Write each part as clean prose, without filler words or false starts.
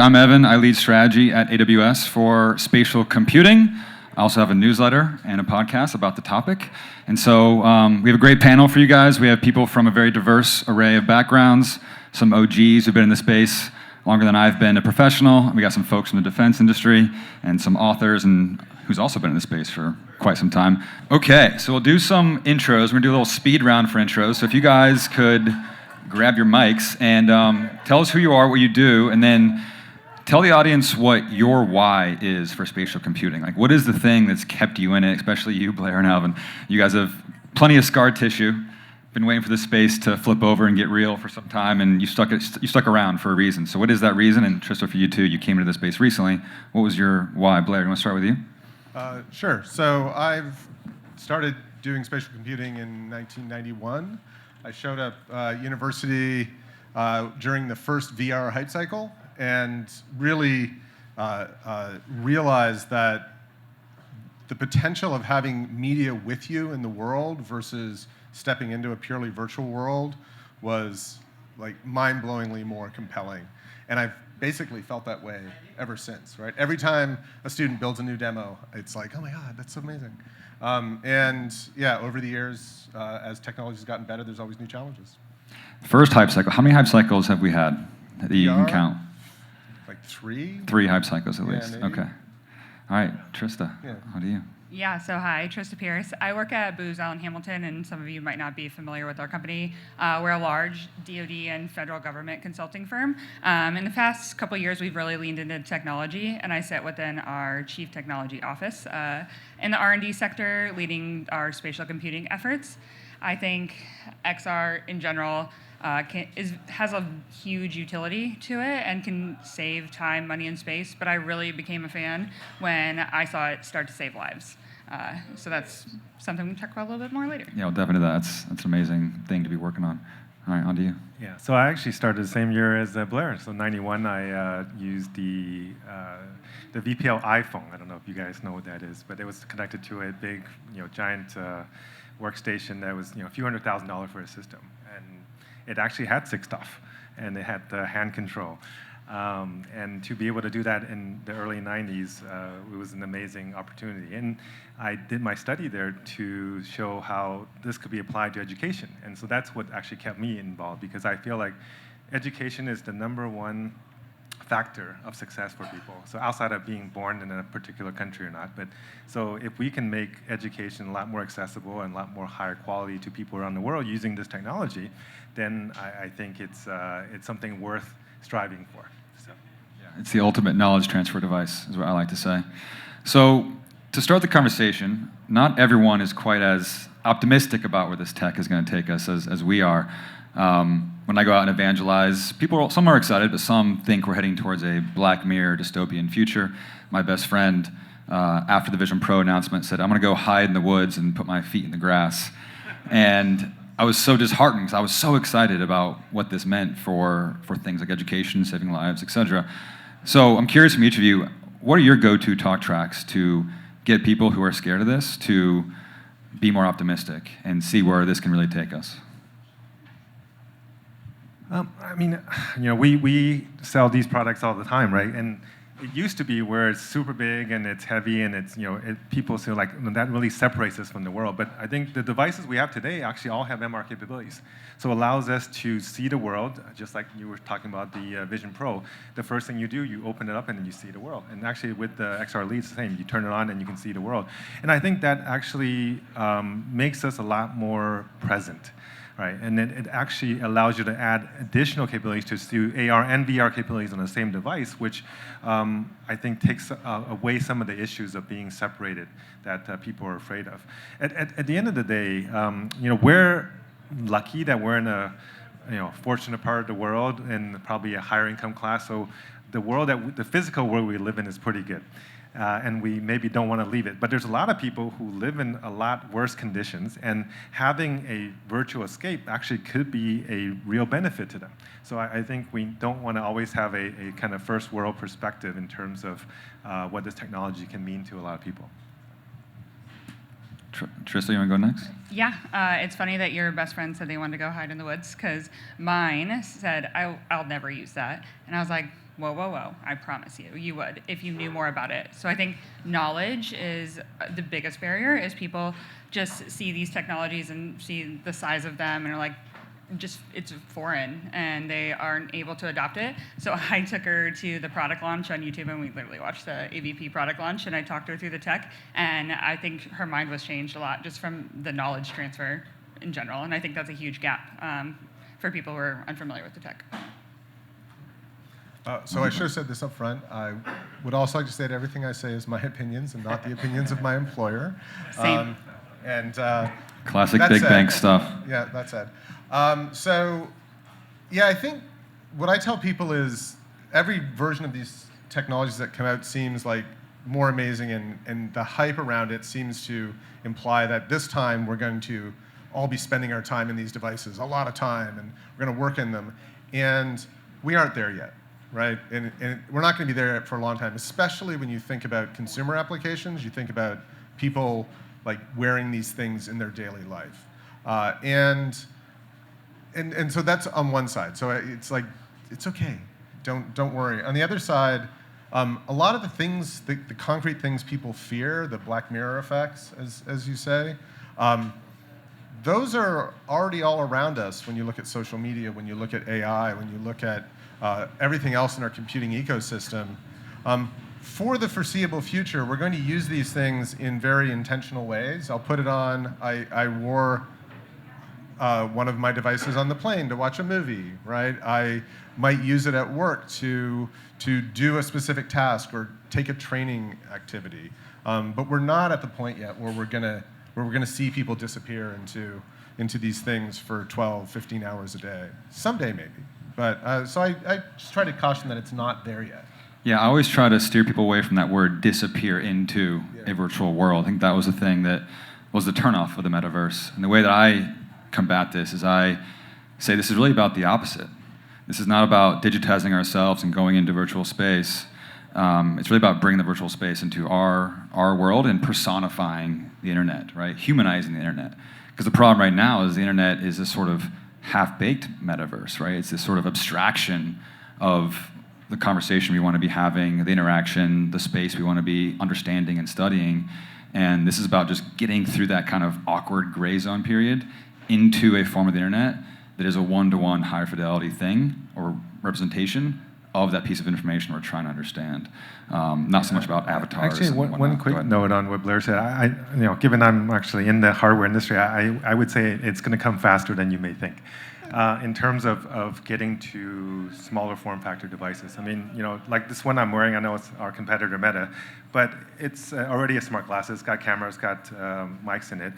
I'm Evan. I lead strategy at AWS for spatial computing. I also have a newsletter and a podcast about the topic. And so we have a great panel for you guys. We have people from a very diverse array of backgrounds, some OGs who've been in the space longer than I've been a professional. We got some folks from the defense industry and some authors and who's also been in the space for quite some time. Okay, so we'll do some intros. We're gonna do a little speed round for intros. So if you guys could grab your mics and tell us who you are, what you do, and then tell the audience what your why is for spatial computing. Like, what is the thing that's kept you in it, especially you, Blair and Alvin? You guys have plenty of scar tissue. Been waiting for this space to flip over and get real for some time, and you stuck around for a reason. So what is that reason? And Trista, for you too, you came into this space recently. What was your why? Blair, you want to start with you? Sure. So I've started doing spatial computing in 1991. I showed up university during the first VR hype cycle and really realized that the potential of having media with you in the world versus stepping into a purely virtual world was like mind-blowingly more compelling. And I've basically felt that way ever since, right? Every time a student builds a new demo, it's like, oh my God, that's so amazing. And yeah, over the years, as technology's gotten better, there's always new challenges. First hype cycle. How many hype cycles have we had that you can count? Like three? 3 hype cycles at least. Maybe. Okay. All right, Trista, how do you? Yeah, so hi, Trista Pierce. I work at Booz in Hamilton, and some of you might not be familiar with our company. We're a large DoD and federal government consulting firm. In the past couple of years, we've really leaned into technology, and I sit within our Chief Technology Office in the R&D sector, leading our spatial computing efforts. I think XR in general has a huge utility to it and can save time, money, and space, but I really became a fan when I saw it start to save lives. So that's something we can talk about a little bit more later. Yeah, we'll dive into that. That's an amazing thing to be working on. All right, on to you. Yeah, so I actually started the same year as Blair. So 91, I used the VPL iPhone. I don't know if you guys know what that is, but it was connected to a big, giant workstation that was, a few $100,000 for a system. And it actually had SIG stuff, and it had the hand control. And to be able to do that in the early 90s, it was an amazing opportunity. And I did my study there to show how this could be applied to education. And so that's what actually kept me involved, because I feel like education is the #1 factor of success for people. So outside of being born in a particular country or not, but so if we can make education a lot more accessible and a lot more higher quality to people around the world using this technology, then I think it's something worth striving for. So. Yeah, it's the ultimate knowledge transfer device, is what I like to say. So to start the conversation, not everyone is quite as optimistic about where this tech is going to take us as we are. When I go out and evangelize, some are excited, but some think we're heading towards a Black Mirror dystopian future. My best friend, after the Vision Pro announcement, said, I'm going to go hide in the woods and put my feet in the grass. And I was so disheartened because I was so excited about what this meant for things like education, saving lives, etc. So I'm curious from each of you, what are your go-to talk tracks to get people who are scared of this to be more optimistic and see where this can really take us? We sell these products all the time, right? And it used to be where it's super big and it's heavy and it's, people feel like that really separates us from the world. But I think the devices we have today actually all have MR capabilities. So it allows us to see the world, just like you were talking about the Vision Pro. The first thing you do, you open it up and then you see the world. And actually with the XR Lead, it's the same. You turn it on and you can see the world. And I think that actually makes us a lot more present. Right, and then it actually allows you to add additional capabilities to do AR and VR capabilities on the same device, which I think takes away some of the issues of being separated that people are afraid of. At the end of the day, we're lucky that we're in a fortunate part of the world and probably a higher income class. So the physical world we live in is pretty good. And we maybe don't want to leave it. But there's a lot of people who live in a lot worse conditions, and having a virtual escape actually could be a real benefit to them. So I think we don't want to always have a kind of first world perspective in terms of what this technology can mean to a lot of people. Trista, you want to go next? Yeah, it's funny that your best friend said they wanted to go hide in the woods, because mine said, I'll never use that. And I was like, whoa, whoa, whoa, I promise you would if you knew more about it. So I think knowledge is the biggest barrier, is people just see these technologies and see the size of them and are like, it's foreign, and they aren't able to adopt it. So I took her to the product launch on YouTube, and we literally watched the AVP product launch, and I talked her through the tech, and I think her mind was changed a lot just from the knowledge transfer in general, and I think that's a huge gap for people who are unfamiliar with the tech. So I should have said this up front. I would also like to say that everything I say is my opinions and not the opinions of my employer. Same. Classic that big said- bank stuff. Yeah, that's it. I think what I tell people is every version of these technologies that come out seems like more amazing, and the hype around it seems to imply that this time we're going to all be spending our time in these devices, a lot of time, and we're going to work in them. And we aren't there yet, right? And we're not going to be there for a long time, especially when you think about consumer applications. You think about people like wearing these things in their daily life. And so that's on one side. So it's like, it's okay. Don't worry. On the other side, a lot of the things, the concrete things people fear, the Black Mirror effects, as you say, those are already all around us when you look at social media, when you look at AI, when you look at everything else in our computing ecosystem. For the foreseeable future, we're going to use these things in very intentional ways. I'll put it on. I wore one of my devices on the plane to watch a movie, right? I might use it at work to do a specific task or take a training activity. But we're not at the point yet where we're gonna see people disappear into these things for 12, 15 hours a day. Someday maybe. But so I just try to caution that it's not there yet. Yeah, I always try to steer people away from that word disappear into a virtual world. I think that was the thing that was the turnoff of the metaverse. And the way that I combat this is I say this is really about the opposite. This is not about digitizing ourselves and going into virtual space. It's really about bringing the virtual space into our world and personifying the internet, right? Humanizing the internet. Because the problem right now is the internet is this sort of half-baked metaverse, right? It's this sort of abstraction of the conversation we want to be having, the interaction, the space we want to be understanding and studying. And this is about just getting through that kind of awkward gray zone period into a form of the internet that is a one-to-one high fidelity thing or representation of that piece of information we're trying to understand. Not so much about avatars. Actually, one quick note on what Blair said. Given I'm actually in the hardware industry, I would say it's going to come faster than you may think. In terms of getting to smaller form factor devices. I mean, like this one I'm wearing, I know it's our competitor Meta, but it's already a smart glass. It's got cameras, got mics in it.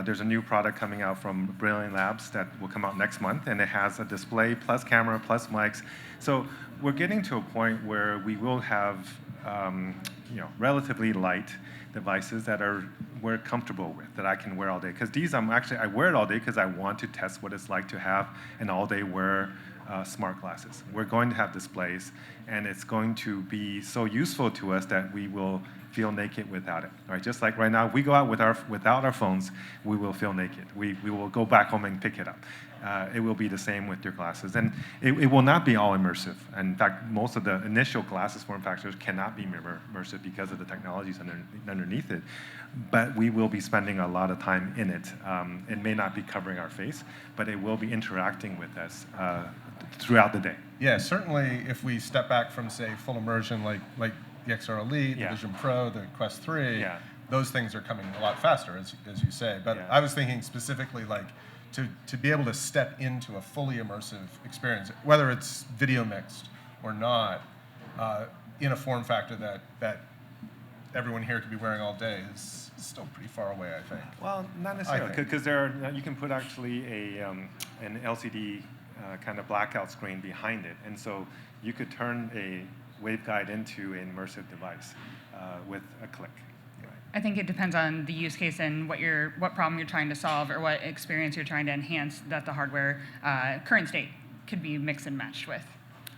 There's a new product coming out from Brilliant Labs that will come out next month, and it has a display plus camera plus mics. So we're getting to a point where we will have relatively light devices that we're comfortable with, that I can wear all day. Because these I wear it all day because I want to test what it's like to have an all-day wear smart glasses. We're going to have displays, and it's going to be so useful to us that we will feel naked without it. Right? Just like right now, if we go out without our phones, we will feel naked. We will go back home and pick it up. It will be the same with your glasses. And it will not be all immersive. In fact, most of the initial glasses form factors cannot be immersive because of the technologies underneath it. But we will be spending a lot of time in it. It may not be covering our face, but it will be interacting with us throughout the day. Yeah, certainly if we step back from, say, full immersion like the XR Elite, the Vision Pro, the Quest 3, those things are coming a lot faster, as you say. But I was thinking specifically like to be able to step into a fully immersive experience, whether it's video mixed or not, in a form factor that everyone here could be wearing all day is still pretty far away, I think. Well, not necessarily, because you can put actually an LCD kind of blackout screen behind it, and so you could turn a waveguide into an immersive device with a click. I think it depends on the use case and what problem you're trying to solve or what experience you're trying to enhance that the hardware current state could be mixed and matched with.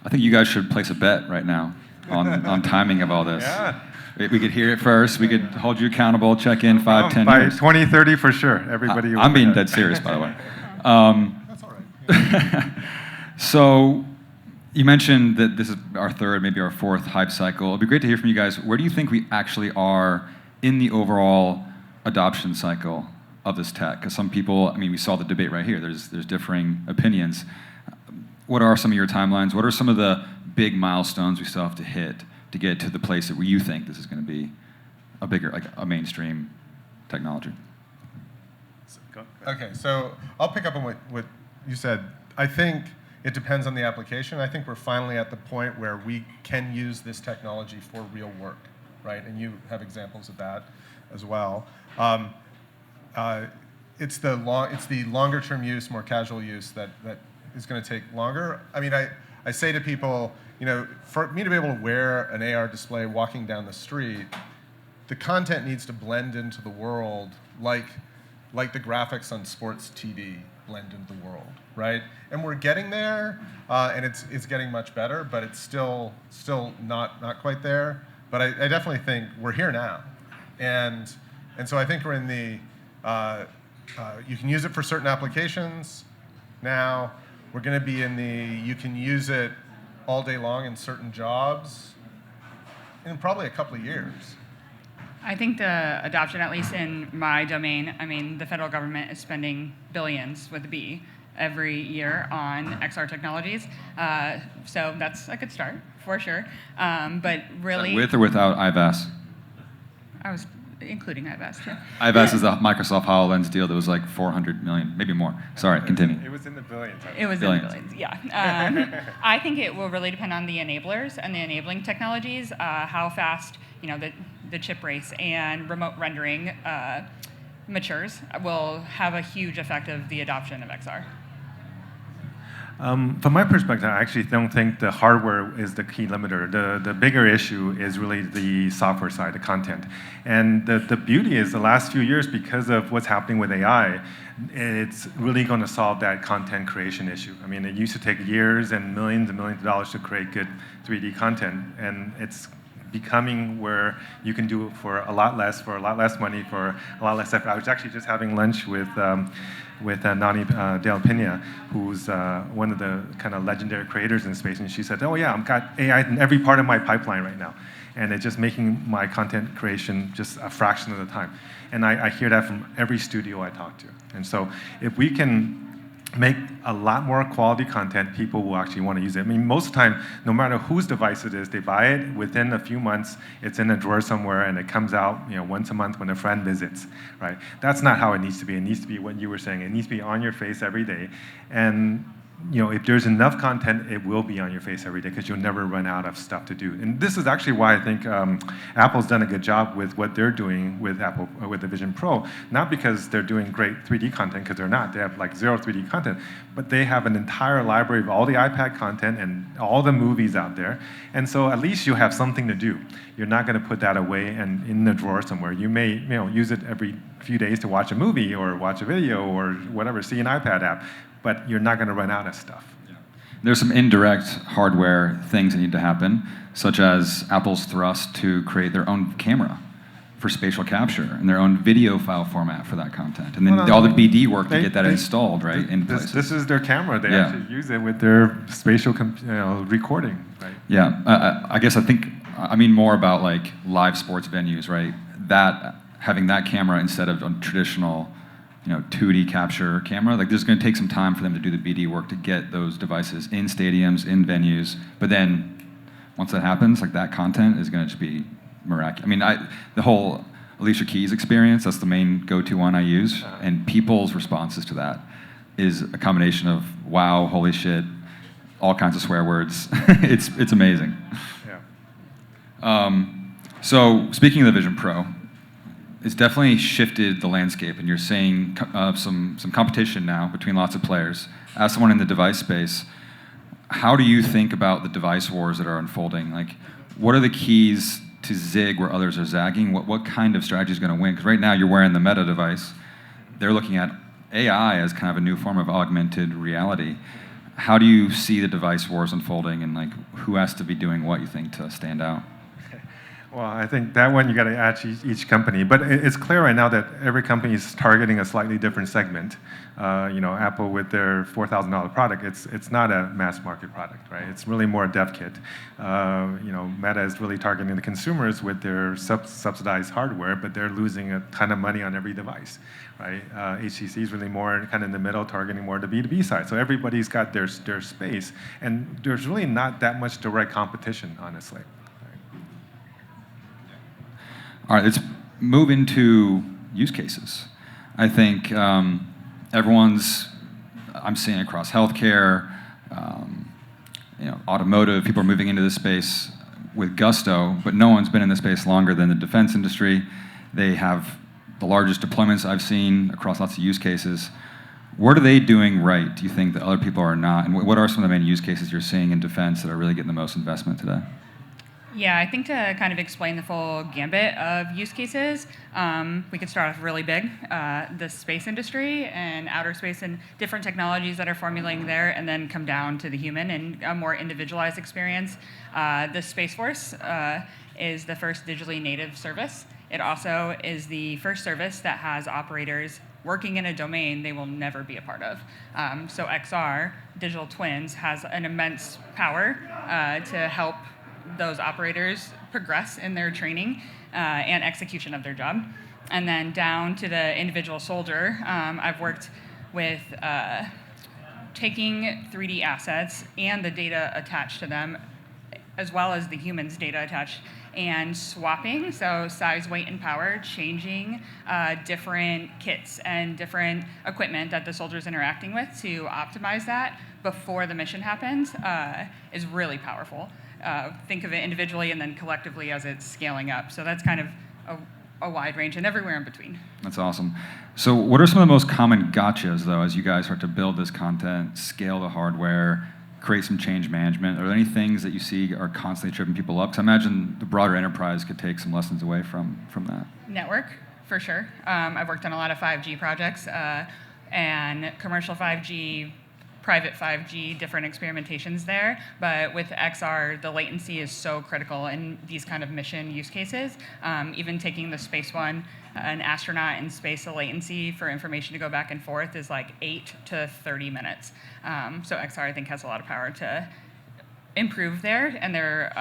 I think you guys should place a bet right now on timing of all this. Yeah. We could hear it first. We could hold you accountable, check in 5-10 by years. 2030 for sure. Everybody. I'm being dead serious, by the way. That's all right. So You mentioned that this is our third, maybe our fourth hype cycle. It'd be great to hear from you guys. Where do you think we actually are in the overall adoption cycle of this tech? Because some people, I mean, we saw the debate right here. There's differing opinions. What are some of your timelines? What are some of the big milestones we still have to hit to get to the place that where you think this is going to be a bigger, like a mainstream technology? Okay, so I'll pick up on what you said. I think it depends on the application. I think we're finally at the point where we can use this technology for real work, right? And you have examples of that as well. It's the longer term use, more casual use that is going to take longer. I mean, I say to people, you know, for me to be able to wear an AR display walking down the street, the content needs to blend into the world like the graphics on sports TV blend into the world, right? And we're getting there, and it's getting much better, but it's still not quite there. But I definitely think we're here now, and so I think we're in the you can use it for certain applications now. We're going to be in the you can use it all day long in certain jobs in probably a couple of years. I think the adoption, at least in my domain, I mean, the federal government is spending billions with a B every year on XR technologies. So that's a good start, for sure. But really... With or without IVAS? I was including IVAS, too. IVAS is the Microsoft HoloLens deal that was like 400 million, maybe more. Sorry, continue. It was in the billions. It was in the billions, yeah. I think it will really depend on the enablers and the enabling technologies, how fast, you know, the chip race and remote rendering matures will have a huge effect of the adoption of XR. From my perspective, I actually don't think the hardware is the key limiter. The bigger issue is really the software side, the content. And the beauty is the last few years, because of what's happening with AI, it's really going to solve that content creation issue. I mean, it used to take years and millions of dollars to create good 3D content, and it's becoming where you can do it for a lot less money, for a lot less effort. I was actually just having lunch with Nani Del Pina, who's one of the kind of legendary creators in space, and she said, "Oh yeah, I've got AI in every part of my pipeline right now, and it's just making my content creation just a fraction of the time." And I hear that from every studio I talk to. And so if we can make a lot more quality content, people will actually want to use it. I mean, most of the time, no matter whose device it is, they buy it, within a few months, it's in a drawer somewhere, and it comes out, you know, once a month when a friend visits, right? That's not how it needs to be. It needs to be what you were saying. It needs to be on your face every day. And you know, if there's enough content, it will be on your face every day because you'll never run out of stuff to do. And this is actually why I think Apple's done a good job with what they're doing with with the Vision Pro. Not because they're doing great 3D content, because they're not. They have like zero 3D content, but they have an entire library of all the iPad content and all the movies out there. And so at least you have something to do. You're not going to put that away and in the drawer somewhere. You may, you know, use it every few days to watch a movie or watch a video or whatever, see an iPad app. But you're not going to run out of stuff. Yeah. There's some indirect hardware things that need to happen, such as Apple's thrust to create their own camera for spatial capture and their own video file format for that content. And then all the BD work to get that installed, right? This is their camera. They actually use it with their spatial recording, right? Yeah, I guess I mean more about like live sports venues, right? That having that camera instead of a traditional 2D capture camera, like there's going to take some time for them to do the BD work to get those devices in stadiums, in venues. But then once that happens, like that content is going to just be miraculous. I mean, the whole Alicia Keys experience, that's the main go-to one I use, and people's responses to that is a combination of wow, holy shit, all kinds of swear words. It's amazing. Yeah. So speaking of the Vision Pro, it's definitely shifted the landscape, and you're seeing some competition now between lots of players. As someone in the device space, how do you think about the device wars that are unfolding? Like, what are the keys to zig where others are zagging? What kind of strategy is going to win? Because right now you're wearing the Meta device. They're looking at AI as kind of a new form of augmented reality. How do you see the device wars unfolding, and like who has to be doing what, you think, to stand out? Well, I think that one you got to ask each company, but it's clear right now that every company is targeting a slightly different segment. Apple with their $4,000 product, it's not a mass market product, right? It's really more a dev kit. Meta is really targeting the consumers with their subsidized hardware, but they're losing a ton of money on every device, right? HTC is really more kind of in the middle, targeting more the B2B side. So everybody's got their space, and there's really not that much direct competition, honestly. All right, let's move into use cases. I think I'm seeing across healthcare, automotive, people are moving into this space with gusto, but no one's been in this space longer than the defense industry. They have the largest deployments I've seen across lots of use cases. What are they doing right, do you think, that other people are not? And what are some of the main use cases you're seeing in defense that are really getting the most investment today? Yeah, I think to kind of explain the full gambit of use cases, we could start off really big, the space industry and outer space and different technologies that are formulating there, and then come down to the human and a more individualized experience. The Space Force is the first digitally native service. It also is the first service that has operators working in a domain they will never be a part of. So XR, digital twins, has an immense power to help those operators progress in their training and execution of their job. And then down to the individual soldier, I've worked with taking 3D assets and the data attached to them, as well as the human's data attached, and swapping, so size, weight, and power, changing different kits and different equipment that the soldier's interacting with to optimize that before the mission happens is really powerful. Think of it individually and then collectively as it's scaling up. So that's kind of a wide range and everywhere in between. That's awesome. So what are some of the most common gotchas, though, as you guys start to build this content, scale the hardware, create some change management? Are there any things that you see are constantly tripping people up? Because I imagine the broader enterprise could take some lessons away from that. Network, for sure. I've worked on a lot of 5G projects and commercial 5G, private 5G, different experimentations there. But with XR, the latency is so critical in these kind of mission use cases. Even taking the space one, an astronaut in space, the latency for information to go back and forth is like 8 to 30 minutes. So XR, I think, has a lot of power to improve there, and they're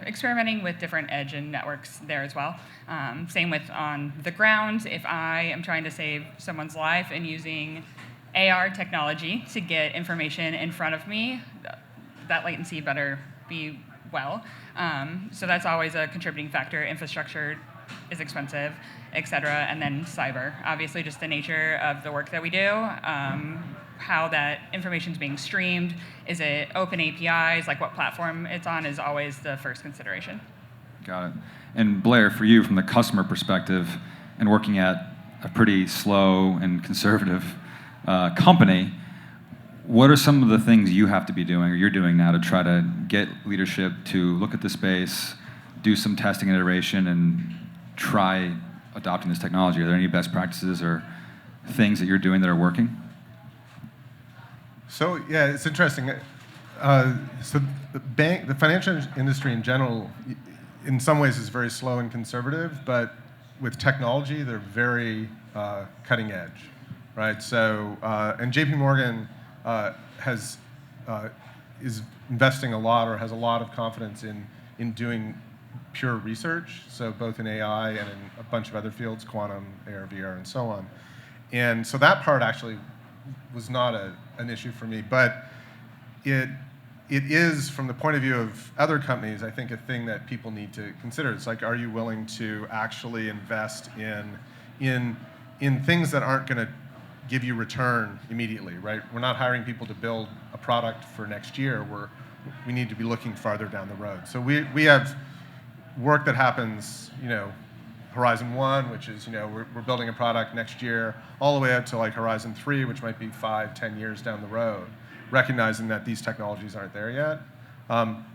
experimenting with different edge and networks there as well. Same with on the ground. If I am trying to save someone's life and using AR technology to get information in front of me, that latency better be well. So that's always a contributing factor. Infrastructure is expensive, et cetera. And then cyber, obviously just the nature of the work that we do, how that information is being streamed. Is it open APIs, like what platform it's on is always the first consideration. Got it. And Blair, for you, from the customer perspective, and working at a pretty slow and conservative company, what are some of the things you have to be doing or you're doing now to try to get leadership to look at the space, do some testing and iteration, and try adopting this technology? Are there any best practices or things that you're doing that are working? So yeah, it's interesting. So the financial industry in general, in some ways, is very slow and conservative, but with technology, they're very cutting edge. Right, so and J.P. Morgan is investing a lot, or has a lot of confidence in doing pure research. So both in AI and in a bunch of other fields, quantum, AR, VR, and so on. And so that part actually was not an issue for me, but it is, from the point of view of other companies, I think a thing that people need to consider. It's like, are you willing to actually invest in things that aren't going to give you return immediately, right? We're not hiring people to build a product for next year. We need to be looking farther down the road. So we have work that happens, Horizon 1, which is, we're building a product next year, all the way up to like Horizon 3, which might be 5-10 years down the road, recognizing that these technologies aren't there yet.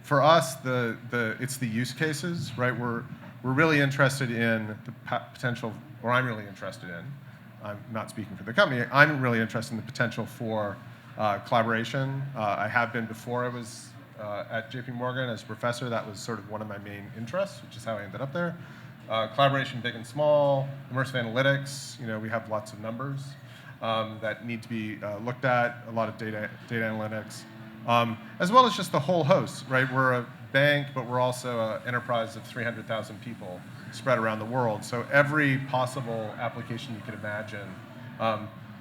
For us, it's the use cases, right? We're really interested in the potential, or I'm really interested in, I'm not speaking for the company, I'm really interested in the potential for collaboration. I have been before I was at JP Morgan as a professor. That was sort of one of my main interests, which is how I ended up there. Collaboration, big and small, immersive analytics. We have lots of numbers that need to be looked at. A lot of data analytics, as well as just the whole host. Right, we're a bank, but we're also an enterprise of 300,000 people spread around the world. So every possible application you could imagine,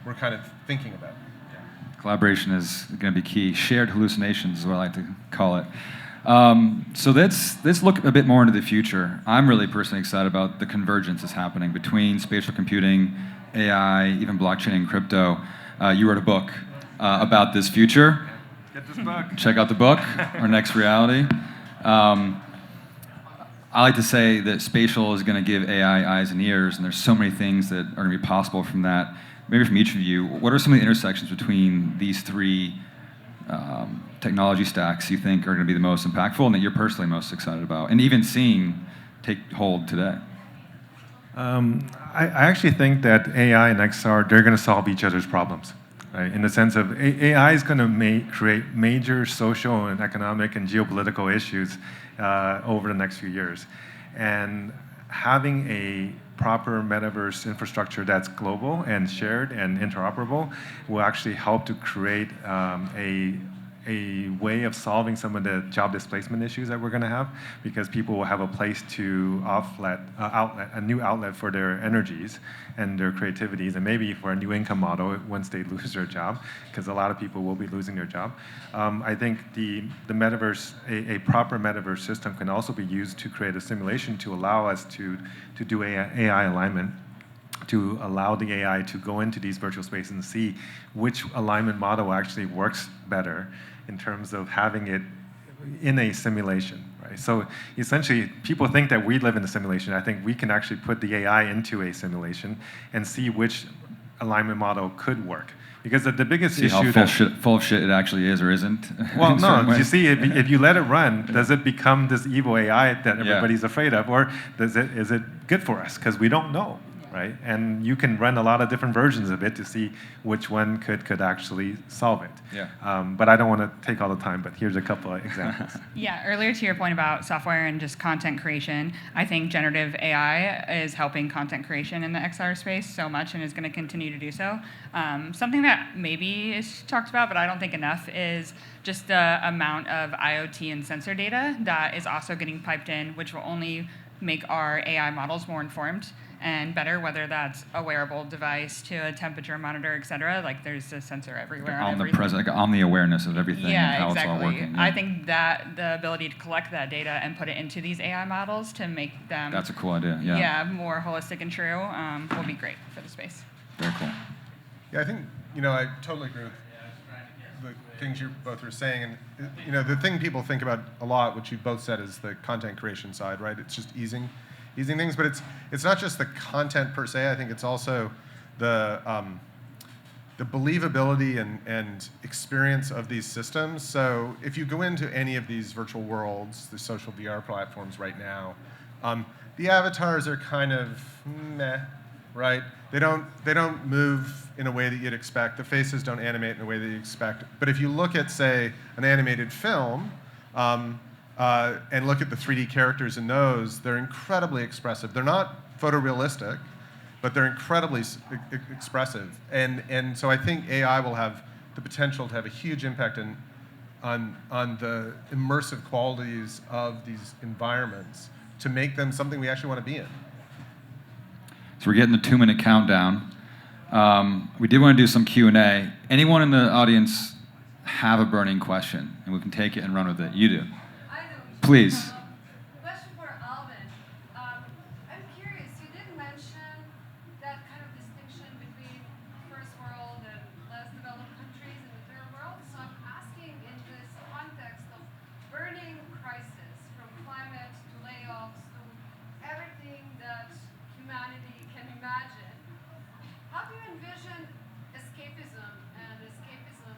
we're kind of thinking about. Collaboration is going to be key. Shared hallucinations is what I like to call it. So let's look a bit more into the future. I'm really personally excited about the convergence that's happening between spatial computing, AI, even blockchain and crypto. You wrote a book about this future. Get this book. Check out the book, Our Next Reality. I like to say that spatial is going to give AI eyes and ears, and there's so many things that are going to be possible from that. Maybe from each of you, what are some of the intersections between these three technology stacks you think are going to be the most impactful and that you're personally most excited about, and even seeing take hold today? I actually think that AI and XR, they're going to solve each other's problems. Right? In the sense of AI is going to create major social and economic and geopolitical issues over the next few years. And having a proper metaverse infrastructure that's global and shared and interoperable will actually help to create a way of solving some of the job displacement issues that we're going to have, because people will have a place to a new outlet for their energies and their creativities, and maybe for a new income model once they lose their job, because a lot of people will be losing their job. I think the metaverse, a proper metaverse system can also be used to create a simulation to allow us to do AI alignment, to allow the AI to go into these virtual spaces and see which alignment model actually works better in terms of having it in a simulation, right? So essentially, people think that we live in a simulation. I think we can actually put the AI into a simulation and see which alignment model could work. Because the biggest see issue how full of shit it actually is or isn't. Well, no, you see, if you let it run, does it become this evil AI that everybody's afraid of, or is it good for us? Because we don't know. Right? And you can run a lot of different versions of it to see which one could actually solve it. Yeah. But I don't want to take all the time, but here's a couple of examples. Yeah, earlier to your point about software and just content creation, I think generative AI is helping content creation in the XR space so much and is going to continue to do so. Something that maybe is talked about, but I don't think enough, is just the amount of IoT and sensor data that is also getting piped in, which will only make our AI models more informed and better, whether that's a wearable device to a temperature monitor, et cetera. Like, there's a sensor everywhere. Omnipresent, like omni-awareness of everything and how exactly. it's all working. Yeah. I think that the ability to collect that data and put it into these AI models to make them that's a cool idea. Yeah. More holistic and true will be great for the space. Very cool. Yeah, I think I totally agree with the things you both were saying, and the thing people think about a lot, which you both said, is the content creation side, right? It's just easing things, but it's not just the content per se. I think it's also the believability and experience of these systems. So if you go into any of these virtual worlds, the social VR platforms right now, the avatars are kind of meh, right? They don't move in a way that you'd expect. The faces don't animate in a way that you expect. But if you look at, say, an animated film, and look at the 3D characters in those, they're incredibly expressive. They're not photorealistic, but they're incredibly expressive. And so I think AI will have the potential to have a huge impact on the immersive qualities of these environments to make them something we actually want to be in. So we're getting the 2-minute countdown. We did want to do some Q&A. Anyone in the audience have a burning question? And we can take it and run with it. You do. I do. Please. Question for Alvin. I'm curious, you did mention that kind of distinction between first world and less developed countries and the third world. So I'm asking in this context of burning crisis, from climate to layoffs to everything that humanity can imagine, how do you envision escapism and escapism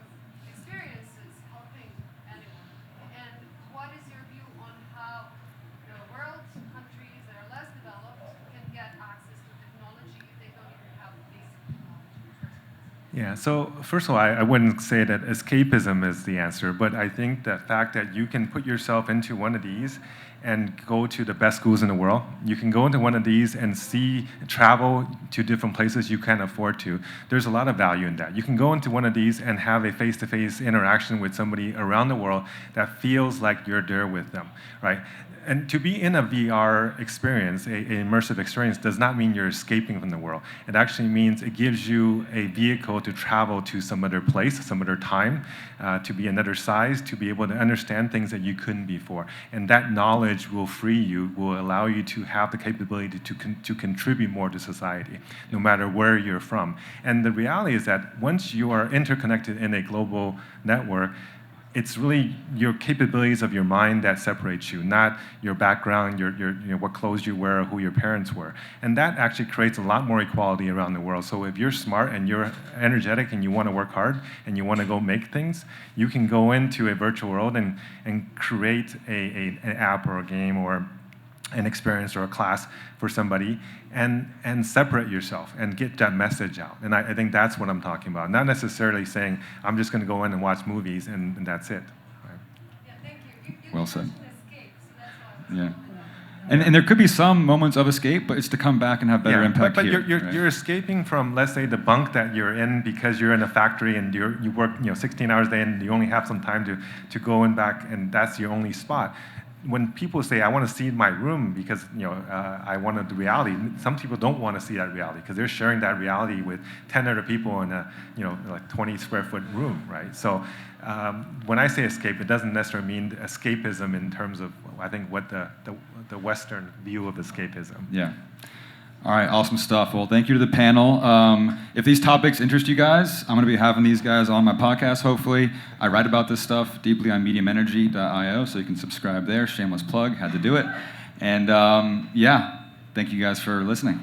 experiences helping anyone? And what is your view on how Yeah, so first of all, I wouldn't say that escapism is the answer, but I think the fact that you can put yourself into one of these and go to the best schools in the world. You can go into one of these and travel to different places you can't afford to. There's a lot of value in that. You can go into one of these and have a face-to-face interaction with somebody around the world that feels like you're there with them, right? And to be in a VR experience, an immersive experience, does not mean you're escaping from the world. It actually means it gives you a vehicle to travel to some other place, some other time, to be another size, to be able to understand things that you couldn't before. And that knowledge will free you, will allow you to have the capability to contribute more to society, no matter where you're from. And the reality is that once you are interconnected in a global network, it's really your capabilities of your mind that separates you, not your background, your what clothes you wear, or who your parents were. And that actually creates a lot more equality around the world. So if you're smart and you're energetic and you want to work hard and you want to go make things, you can go into a virtual world and create an app or a game or an experience or a class for somebody and separate yourself and get that message out. And I think that's what I'm talking about. Not necessarily saying, I'm just going to go in and watch movies and that's it. Right? Yeah, thank you. You Well said. mentioned escape, so that's why I was Yeah. And there could be some moments of escape, but it's to come back and have better impact but here. you're escaping from, let's say, the bunk that you're in because you're in a factory and you work 16 hours a day and you only have some time to go in back and that's your only spot. When people say, I want to see my room because I wanted the reality, some people don't want to see that reality because they're sharing that reality with 10 other people in a like 20 square foot room, right? So when I say escape, it doesn't necessarily mean escapism in terms of, I think, what the Western view of escapism. Yeah. All right, awesome stuff. Well, thank you to the panel. If these topics interest you guys, I'm going to be having these guys on my podcast, hopefully. I write about this stuff deeply on mediumenergy.io, so you can subscribe there. Shameless plug, had to do it. And yeah, thank you guys for listening.